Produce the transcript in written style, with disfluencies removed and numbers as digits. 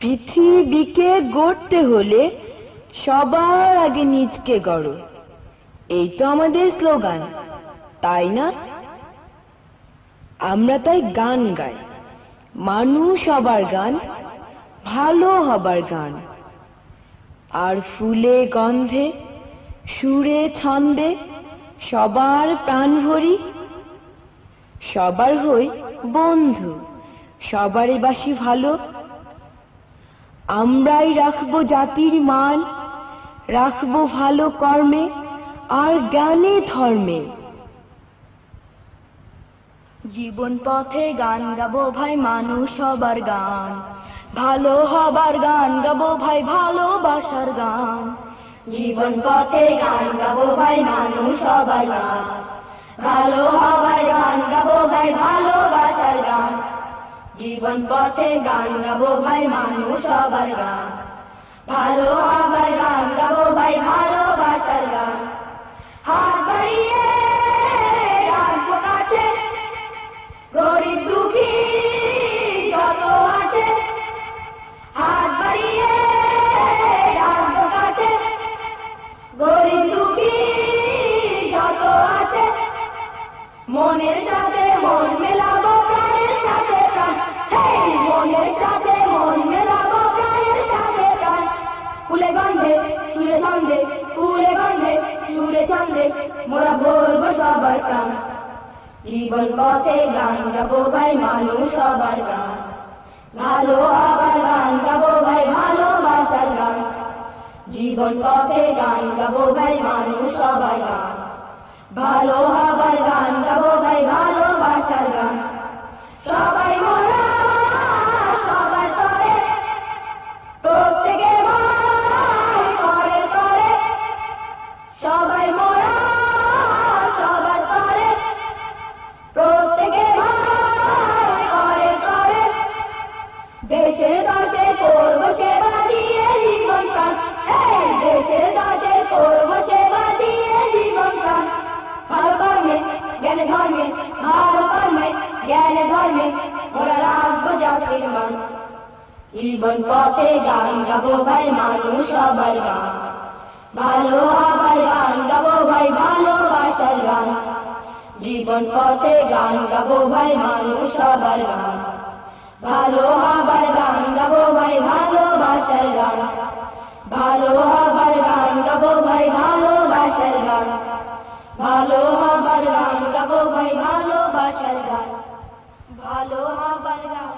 পৃথিবীকে গড়তে হলে সবার আগে নিজকে গড়ো, এই তো আমাদের স্লোগান, তাই না? আমরা তাই গান গাই, মানুষ হবার গান, ভালো হবার গান। আর ফুলে গন্ধে, সুরে ছন্দে সবার প্রাণ ভরি, সবার হই বন্ধু, সবারই বাসি ভালো। আমরাই রাখবো জাতির মান, রাখবো ভালো কর্মে আর জ্ঞানে ধর্মে। জীবন পথে গান গাবো ভাই, মানুষ হবার গান, ভালো হবার গান গাবো ভাই, ভালোবাসার গান। জীবন পথে গান গাবো ভাই, মানুষ হবার গান, ভালো হবার গান গাবো ভাই, ভালোবাসার গান। জীবন পথে গান গাবো ভাই, মানুষ হবার গান, ভালো হবার গান গাবো ভাই, ভালোবাসার গান। হাত বাড়িয়ে রাখবো কাছে, গরিব দুঃখী যত আছে। হাত বাড়িয়ে রাখবো কাছে, গরিব দুঃখী যত আছে। মনের সাথে মন মেলাবো, প্রাণের সাথে প্রাণ, মনের সাথে মন মেলাবো, প্রাণের সাথে প্রাণ। ফুলে গন্ধে সুরে ছন্দে, ফুলে গন্ধে সুরে ছন্দে মোরা ভরবো সবার প্রাণ। জীবন পথে গান গাবো ভাই, মানুষ হবার গান, ভালো হবার গান গাবো ভাই, ভালোবাসার গান। জীবন পথে গান গাবো ভাই, মানুষ হবার গান, ভালো হবার গান গাবো ভাই, ভালোবাসার গান। সবাই মোরা সবার করে, প্রত্যেকে ভাই করে করে। সবাই মোরা সবার করে, প্রত্যেকে ভাই করে করে। দেশের দশে করবো সেবা দিয়ে জীবন প্রাণ, দেশের দশে করবো সেবা দিয়ে জীবন প্রাণ। ভালো কর্মে জ্ঞানে ধর্মে, ভালো কর্মে জ্ঞানে ধর্মে ওরা রাখবো জাতির মান। জীবন পথে গান গাবো ভাই, মানুষ হবার গান, ভালো হবার গান গাবো ভাই, ভালোবাসার গান। জীবন পথে গান গাবো ভাই, মানুষ হবার গান, ভালো হবার গান গাবো ভাই, ভালোবাসার গান। ভালো হবার গান গাবো ভাই, ভালোবাসার গান, ভালো হবার গান গাবো ভাই, ভালোবাসার গান, ভালো হবার গান।